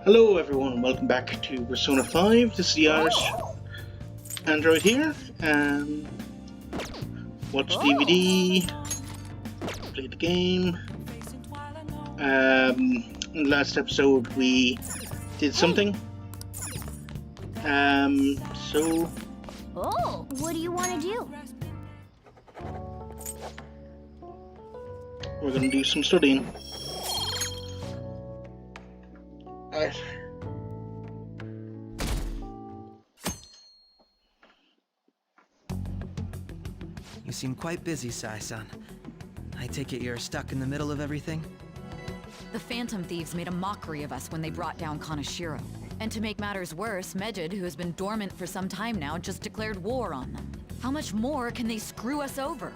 Hello everyone, welcome back to Persona 5. This is the Irish Android here. Watch DVD, play the game. In the last episode we did something. So... Oh, what do you want to do? We're gonna do some studying. Alright. You seem quite busy, Sai-san. I take it you're stuck in the middle of everything? The Phantom Thieves made a mockery of us when they brought down Kaneshiro. And to make matters worse, Mejid, who has been dormant for some time now, just declared war on them. How much more can they screw us over?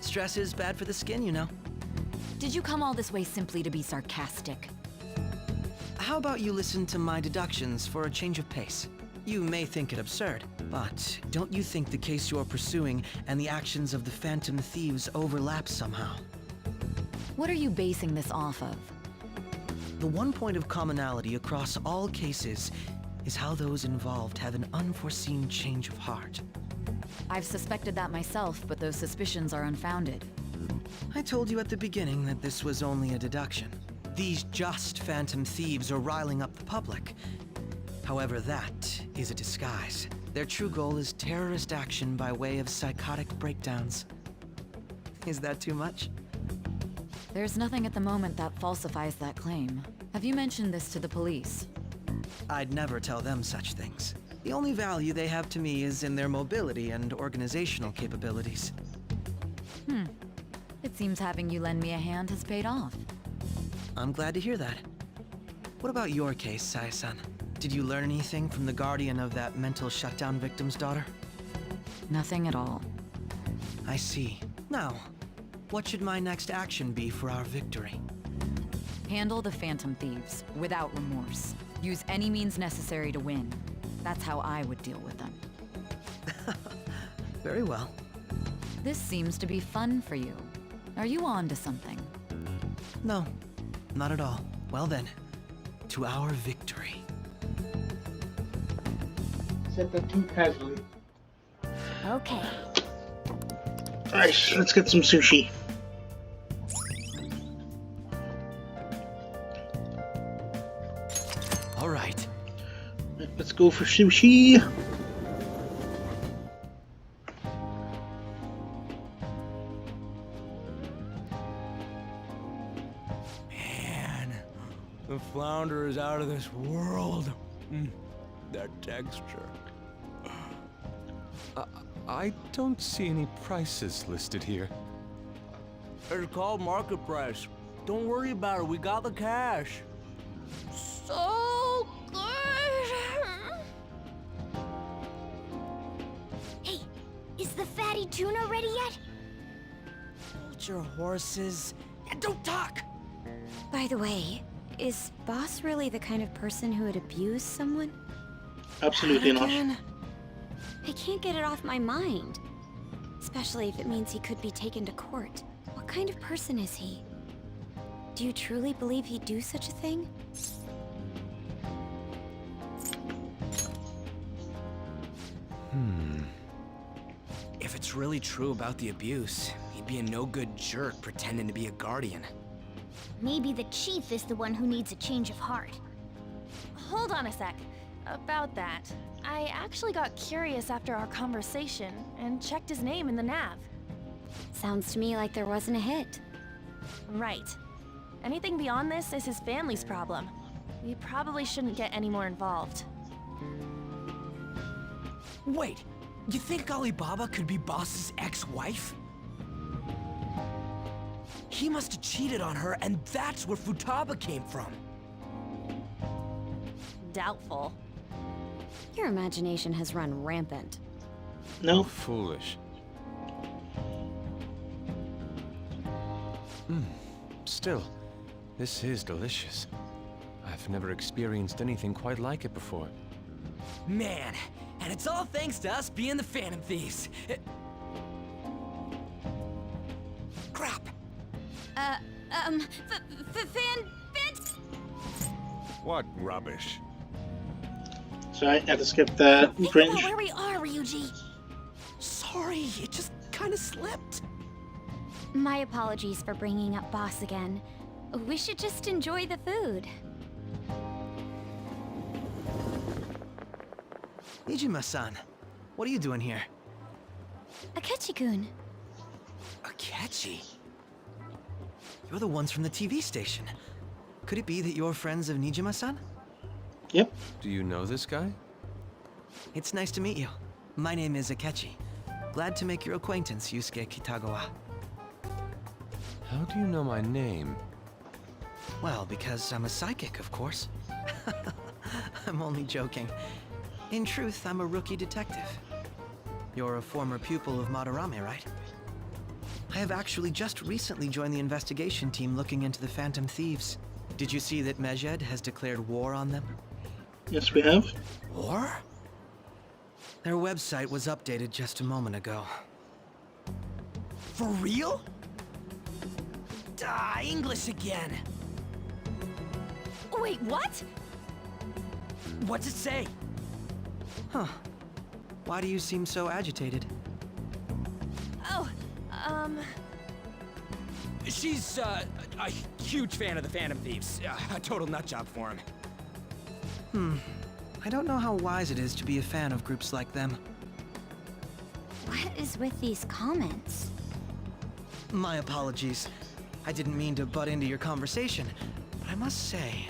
Stress is bad for the skin, you know. Did you come all this way simply to be sarcastic? How about you listen to my deductions for a change of pace? You may think it absurd, but don't you think the case you're pursuing and the actions of the Phantom Thieves overlap somehow? What are you basing this off of? The one point of commonality across all cases is how those involved have an unforeseen change of heart. I've suspected that myself, but those suspicions are unfounded. I told you at the beginning that this was only a deduction. These just Phantom Thieves are riling up the public. However, that is a disguise. Their true goal is terrorist action by way of psychotic breakdowns. Is that too much? There's nothing at the moment that falsifies that claim. Have you mentioned this to the police? I'd never tell them such things. The only value they have to me is in their mobility and organizational capabilities. It seems having you lend me a hand has paid off. I'm glad to hear that. What about your case, Sai-san? Did you learn anything from the guardian of that mental shutdown victim's daughter? Nothing at all. I see. Now, what should my next action be for our victory? Handle the Phantom Thieves, without remorse. Use any means necessary to win. That's how I would deal with them. Very well. This seems to be fun for you. Are you on to something? No, not at all. Well then, to our victory. Said that too casually. Okay. Alright, let's get some sushi. All right. Let's go for sushi. Man, the flounder is out of this world. That texture. I don't see any prices listed here. It's called market price. Don't worry about it. We got the cash. So good. Hey, is the fatty tuna ready yet? Hold your horses and don't talk! By the way, is Boss really the kind of person who would abuse someone? Absolutely not. Again? I can't get it off my mind. Especially if it means he could be taken to court. What kind of person is he? Do you truly believe he'd do such a thing? If it's really true about the abuse, he'd be a no-good jerk pretending to be a guardian. Maybe the chief is the one who needs a change of heart. Hold on a sec. About that, I actually got curious after our conversation and checked his name in the nav. Sounds to me like there wasn't a hit. Right. Anything beyond this is his family's problem. We probably shouldn't get any more involved. Wait, you think Alibaba could be Boss's ex-wife? He must have cheated on her, and that's where Futaba came from. Doubtful. Your imagination has run rampant. No? Foolish. Still, this is delicious. I've never experienced anything quite like it before. Man, and it's all thanks to us being the Phantom Thieves. Crap. What rubbish? So I had to skip that Think bridge. about where we are, Ryuji. Sorry, it just kind of slipped. My apologies for bringing up boss again. We should just enjoy the food. Nijima-san, what are you doing here? Akechi-kun. Akechi? You're the ones from the TV station. Could it be that you're friends of Nijima-san? Yep. Do you know this guy? It's nice to meet you. My name is Akechi. Glad to make your acquaintance, Yusuke Kitagawa. How do you know my name? Well, because I'm a psychic, of course. I'm only joking. In truth, I'm a rookie detective. You're a former pupil of Madarame, right? I have actually just recently joined the investigation team looking into the Phantom Thieves. Did you see that Mejed has declared war on them? Yes, we have. War? Their website was updated just a moment ago. For real? English again. Wait, what? What's it say? Huh. Why do you seem so agitated? Oh, She's, a huge fan of the Phantom Thieves. A total nutjob for him. I don't know how wise it is to be a fan of groups like them. What is with these comments? My apologies. I didn't mean to butt into your conversation, but I must say,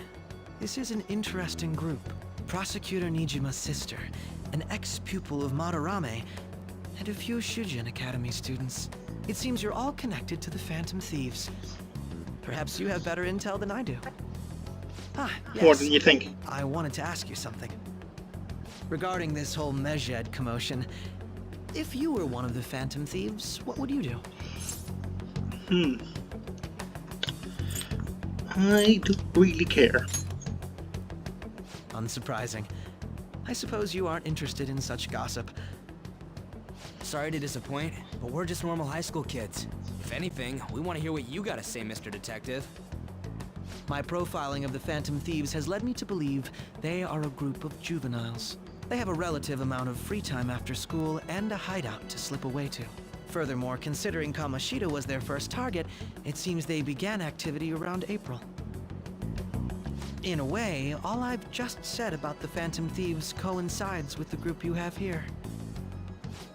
this is an interesting group. Prosecutor Nijima's sister, an ex-pupil of Madarame, and a few Shujin Academy students. It seems you're all connected to the Phantom Thieves. Perhaps you have better intel than I do. Ah, yes. More than you think. I wanted to ask you something. Regarding this whole Mejed commotion, if you were one of the Phantom Thieves, what would you do? I don't really care. Unsurprising. I suppose you aren't interested in such gossip. Sorry to disappoint, but we're just normal high school kids. If anything, we want to hear what you gotta say, Mr. Detective. My profiling of the Phantom Thieves has led me to believe they are a group of juveniles. They have a relative amount of free time after school and a hideout to slip away to. Furthermore, considering Kamoshida was their first target, it seems they began activity around April. In a way, all I've just said about the Phantom Thieves coincides with the group you have here.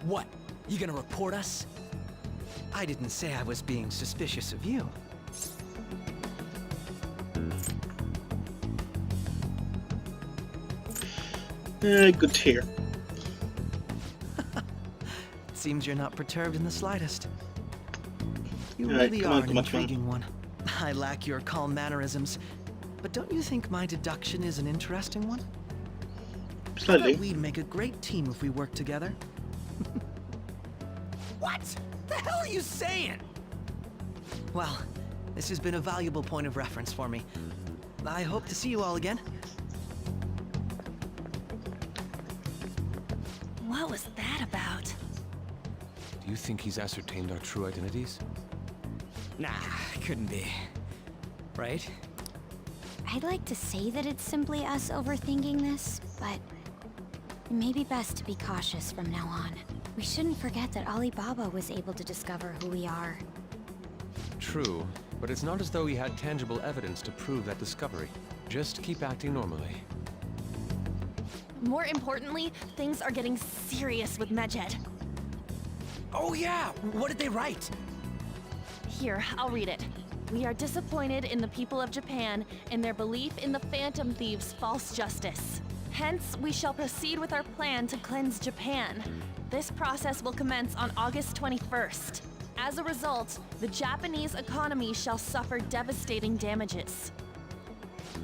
What? You gonna report us? I didn't say I was being suspicious of you. Good to hear. It seems you're not perturbed in the slightest. You Alright, really come are on, an come on. intriguing one. I lack your calm mannerisms, but don't you think my deduction is an interesting one? I Slightly. thought we'd make a great team if we worked together. What the hell are you saying? Well, this has been a valuable point of reference for me. I hope to see you all again. what was that about? Do you think he's ascertained our true identities? Nah, couldn't be. Right? I'd like to say that it's simply us overthinking this, but it may be best to be cautious from now on. We shouldn't forget that Alibaba was able to discover who we are. True, but it's not as though he had tangible evidence to prove that discovery. Just keep acting normally. More importantly, things are getting serious with Mejed. Oh yeah, what did they write? Here, I'll read it. We are disappointed in the people of Japan and their belief in the Phantom Thieves' false justice. Hence, we shall proceed with our plan to cleanse Japan. This process will commence on August 21st. As a result, the Japanese economy shall suffer devastating damages.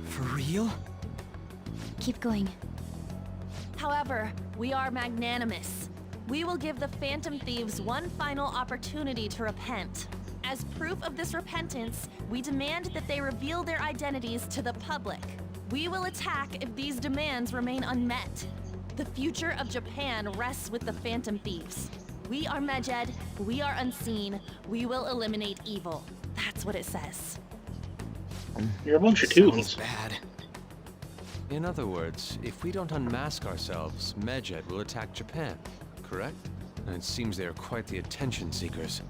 For real? Keep going. However, we are magnanimous. We will give the Phantom Thieves one final opportunity to repent. As proof of this repentance, we demand that they reveal their identities to the public. We will attack if these demands remain unmet. The future of Japan rests with the Phantom Thieves. We are Mejed, we are unseen, we will eliminate evil. That's what it says. You're a bunch of Sounds tools. bad. In other words, if we don't unmask ourselves, Medjed will attack Japan, correct? And it seems they are quite the attention seekers.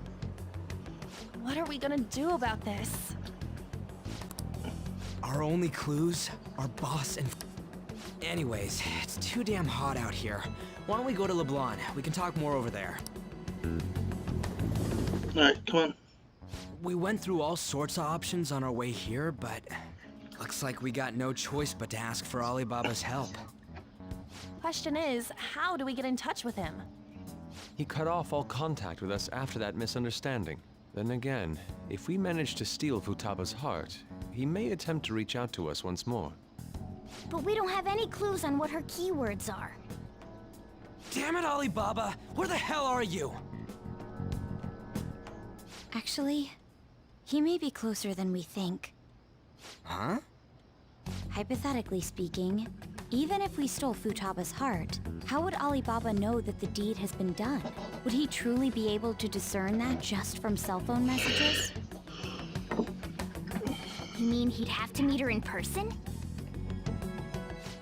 What are we gonna do about this? Our only clues are boss and... Anyways, it's too damn hot out here. Why don't we go to LeBlanc? We can talk more over there. Alright, come on. We went through all sorts of options on our way here, but... looks like we got no choice but to ask for Alibaba's help. Question is, how do we get in touch with him? He cut off all contact with us after that misunderstanding. Then again, if we manage to steal Futaba's heart, he may attempt to reach out to us once more. But we don't have any clues on what her keywords are. Damn it, Alibaba! Where the hell are you? Actually, he may be closer than we think. Huh? Hypothetically speaking, even if we stole Futaba's heart, how would Alibaba know that the deed has been done? Would he truly be able to discern that just from cell phone messages? You mean he'd have to meet her in person?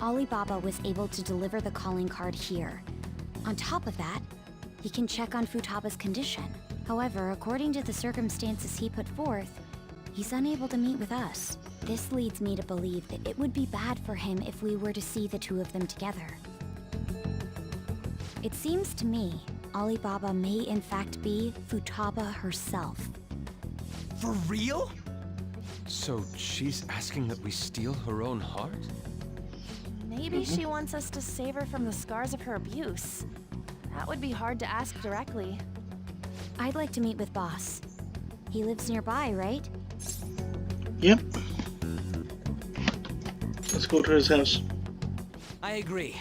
Alibaba was able to deliver the calling card here. On top of that, he can check on Futaba's condition. However, according to the circumstances he put forth, he's unable to meet with us. This leads me to believe that it would be bad for him if we were to see the two of them together. It seems to me, Alibaba may in fact be Futaba herself. For real? So she's asking that we steal her own heart? Maybe she wants us to save her from the scars of her abuse. That would be hard to ask directly. I'd like to meet with Boss. He lives nearby, right? Yep. Let's go to his house. I agree.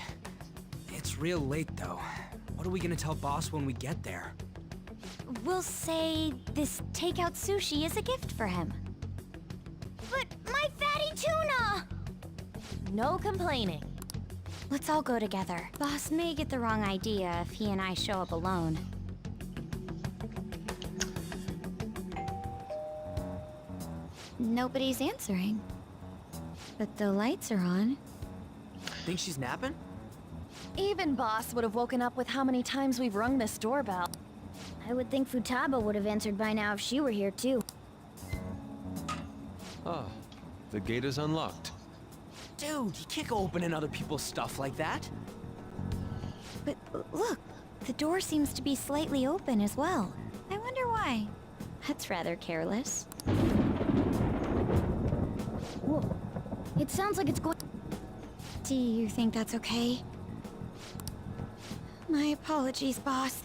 It's real late, though. What are we gonna tell Boss when we get there? We'll say this takeout sushi is a gift for him. But my fatty tuna! No complaining. Let's all go together. Boss may get the wrong idea if he and I show up alone. Nobody's answering. But the lights are on. Think she's napping? Even Boss would have woken up with how many times we've rung this doorbell. I would think Futaba would have answered by now if she were here too. Ah, the gate is unlocked. Dude, you can't go opening other people's stuff like that. But look, the door seems to be slightly open as well. I wonder why. That's rather careless. Whoa. It sounds like it's going... Do you think that's okay? My apologies, boss.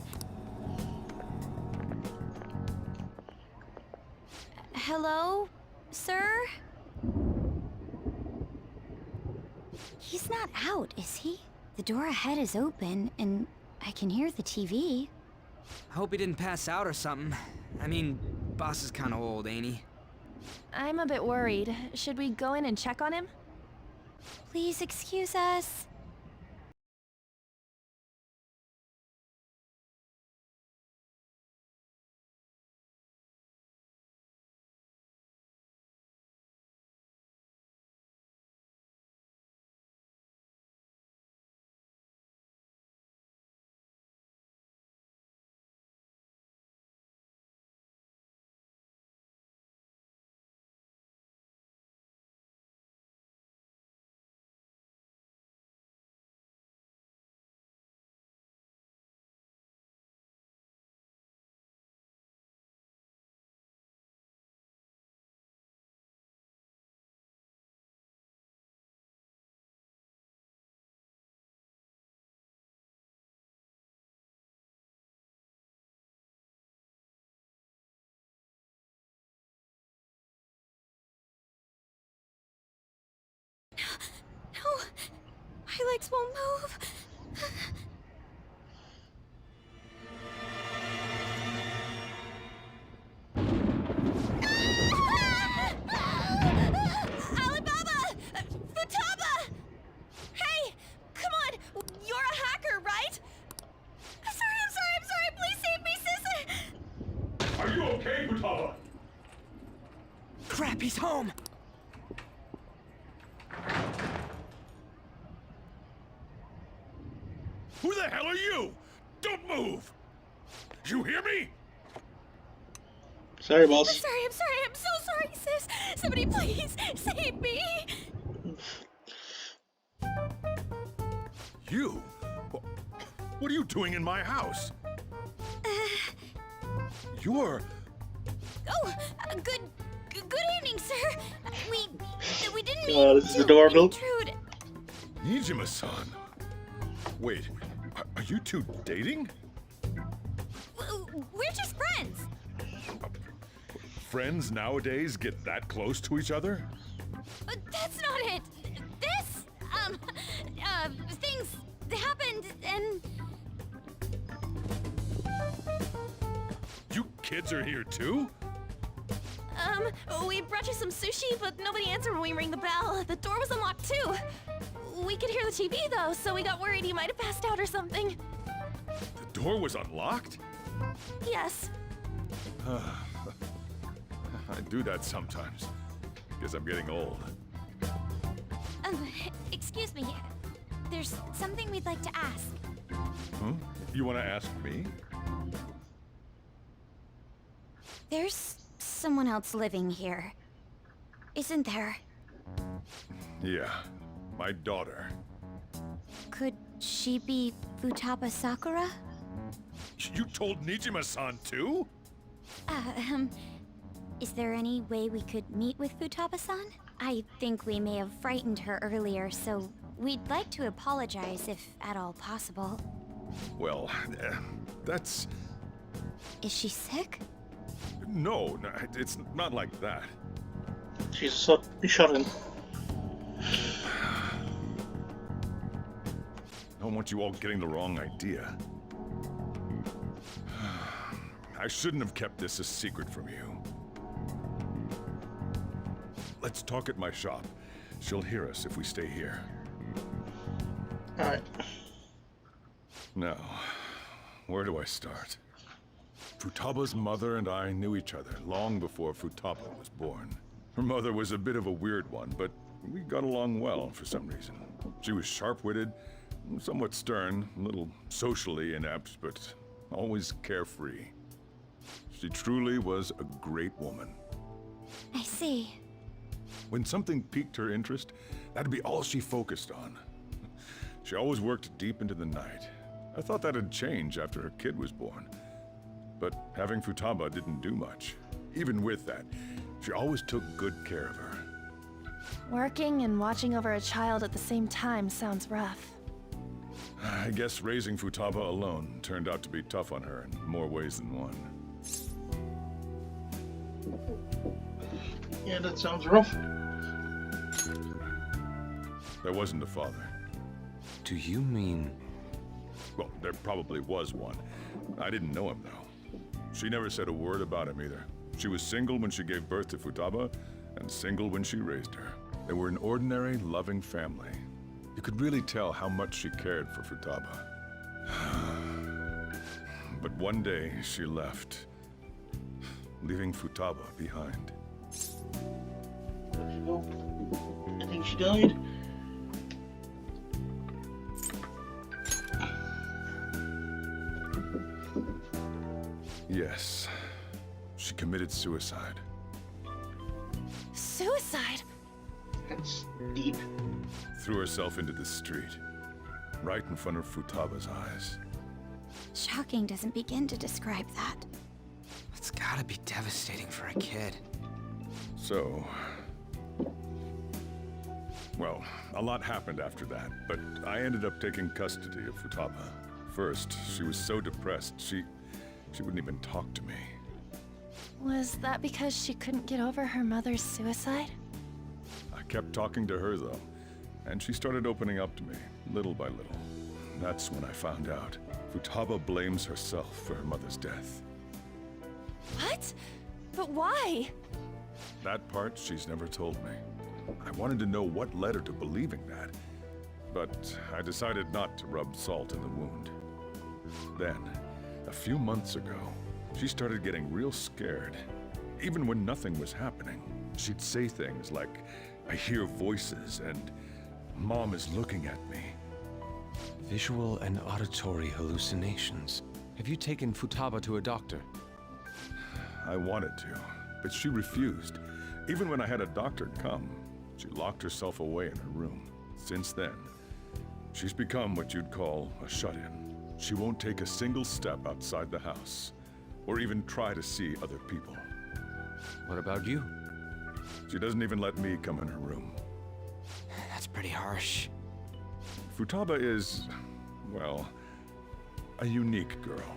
Hello, sir? He's not out, is he? The door ahead is open, and I can hear the TV. I hope he didn't pass out or something. I mean, Boss is kinda old, ain't he? I'm a bit worried. Should we go in and check on him? Please excuse us. No, my legs won't move. Alibaba! Futaba! Hey! Come on! You're a hacker, right? I'm sorry! Please save me, sis! Are you okay, Futaba? Crap, he's home! Who the hell are you? Don't move! You hear me? Sorry, boss. I'm sorry, I'm so sorry, sis. Somebody please save me. You? What are you doing in my house? You're... Oh, good evening, sir. We didn't mean Oh, this is to adorable. intrude. Nijima-san. Wait, are you two dating? We're just friends. Friends nowadays get that close to each other? But that's not it. This, things happened and... You kids are here too? We brought you some sushi, but nobody answered when we rang the bell. The door was unlocked too. We could hear the TV though, so we got worried you might have passed out or something. The door was unlocked? Yes. I do that sometimes. Guess I'm getting old. Excuse me. There's something we'd like to ask. Huh? You want to ask me? There's someone else living here. Isn't there? Yeah, my daughter. Could she be Futaba Sakura? You told Nijima-san too? Is there any way we could meet with Futaba-san? I think we may have frightened her earlier, so we'd like to apologize if at all possible. Well, that's... Is she sick? No, it's not like that. She's shot him. I don't want you all getting the wrong idea. I shouldn't have kept this a secret from you. Let's talk at my shop. She'll hear us if we stay here. Alright. Now, where do I start? Futaba's mother and I knew each other long before Futaba was born. Her mother was a bit of a weird one, but we got along well for some reason. She was sharp-witted, somewhat stern, a little socially inept, but always carefree. She truly was a great woman. I see. When something piqued her interest, that'd be all she focused on. She always worked deep into the night. I thought that'd change after her kid was born. But having Futaba didn't do much. Even with that, she always took good care of her. Working and watching over a child at the same time sounds rough. I guess raising Futaba alone turned out to be tough on her in more ways than one. Yeah, that sounds rough. There wasn't a father. Do you mean... Well, there probably was one. I didn't know him, though. She never said a word about him either. She was single when she gave birth to Futaba, and single when she raised her. They were an ordinary, loving family. You could really tell how much she cared for Futaba. But one day, she left, leaving Futaba behind. There she go. I think she died. Yes, she committed suicide. Suicide? That's deep. Threw herself into the street, right in front of Futaba's eyes. Shocking doesn't begin to describe that. It's gotta be devastating for a kid. So... Well, a lot happened after that, but I ended up taking custody of Futaba. First, she was so depressed, she wouldn't even talk to me. Was that because she couldn't get over her mother's suicide? I kept talking to her, though, and she started opening up to me, little by little. That's when I found out. Futaba blames herself for her mother's death. What? But why? That part she's never told me. I wanted to know what led her to believing that, but I decided not to rub salt in the wound. Then, a few months ago, she started getting real scared. Even when nothing was happening, she'd say things like, "I hear voices," and "Mom is looking at me." Visual and auditory hallucinations. Have you taken Futaba to a doctor? I wanted to, but she refused. Even when I had a doctor come, she locked herself away in her room. Since then, she's become what you'd call a shut-in. She won't take a single step outside the house, or even try to see other people. What about you? She doesn't even let me come in her room. That's pretty harsh. Futaba is, well, a unique girl.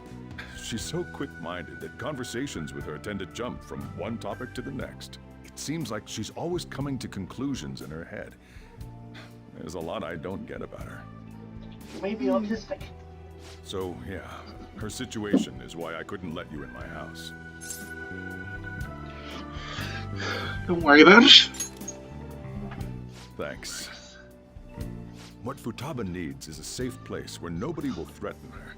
She's so quick-minded that conversations with her tend to jump from one topic to the next. It seems like she's always coming to conclusions in her head. There's a lot I don't get about her. Maybe autistic. So, yeah, her situation is why I couldn't let you in my house. Don't worry about it. Thanks. What Futaba needs is a safe place where nobody will threaten her.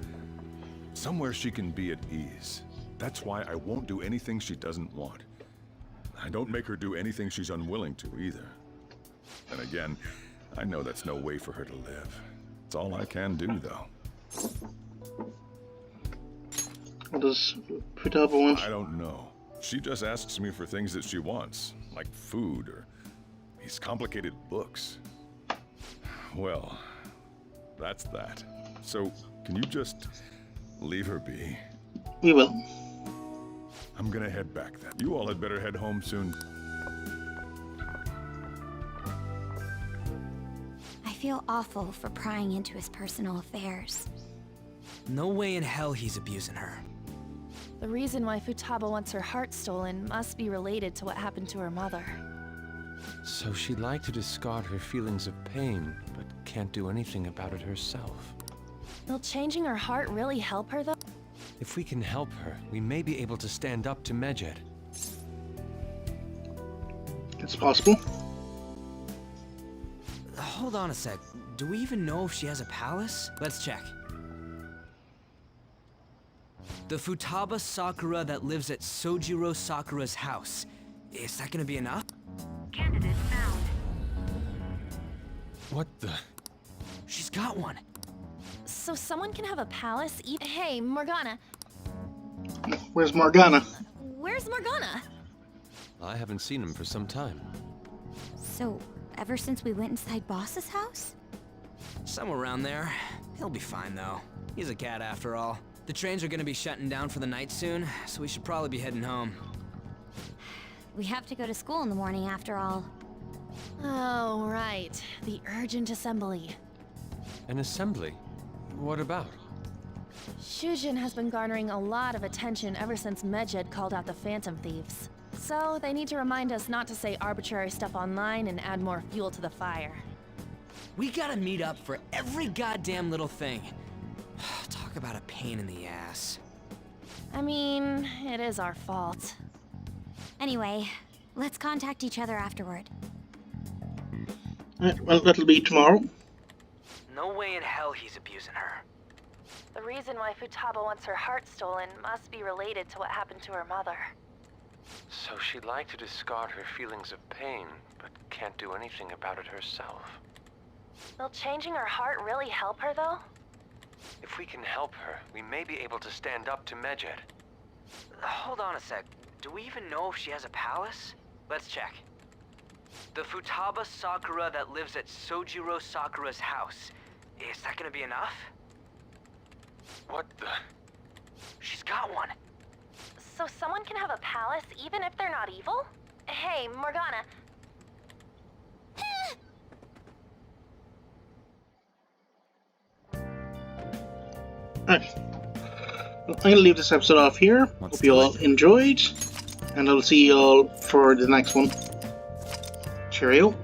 Somewhere she can be at ease. That's why I won't do anything she doesn't want. I don't make her do anything she's unwilling to either. And again, I know that's no way for her to live. It's all I can do, though. What does Futaba want? I don't know. She just asks me for things that she wants, like food or these complicated books. Well, that's that. So, can you just leave her be? We will. I'm gonna head back then. You all had better head home soon. I feel awful for prying into his personal affairs. No way in hell he's abusing her. The reason why Futaba wants her heart stolen must be related to what happened to her mother. So she'd like to discard her feelings of pain, but can't do anything about it herself. Will changing her heart really help her, though? If we can help her, we may be able to stand up to Medjed. It's possible. Hold on a sec. Do we even know if she has a palace? Let's check. The Futaba Sakura that lives at Sojiro Sakura's house. Is that gonna be enough? Candidate found. What the? She's got one. So someone can have a palace even— Hey, Morgana. Where's Morgana? Where's Morgana? I haven't seen him for some time. So, ever since we went inside Boss's house? Somewhere around there. He'll be fine, though. He's a cat after all. The trains are gonna be shutting down for the night soon, so we should probably be heading home. We have to go to school in the morning after all. Oh, right. The urgent assembly. An assembly? What about? Shujin has been garnering a lot of attention ever since Medjed called out the Phantom Thieves. So, they need to remind us not to say arbitrary stuff online and add more fuel to the fire. We gotta meet up for every goddamn little thing. Talk about a pain in the ass. I mean, it is our fault. Anyway, let's contact each other afterward. Well, that'll be tomorrow. No way in hell he's abusing her. The reason why Futaba wants her heart stolen must be related to what happened to her mother. So she'd like to discard her feelings of pain, but can't do anything about it herself. Will changing her heart really help her, though? If we can help her, we may be able to stand up to Medjed. Hold on a sec. Do we even know if she has a palace? Let's check. The Futaba Sakura that lives at Sojiro Sakura's house. Is that gonna be enough? What the? She's got one. So someone can have a palace even if they're not evil? Hey, Morgana. Alright. Well, I'm gonna leave this episode off here. Hope you all enjoyed. And I'll see you all for the next one. Cheerio.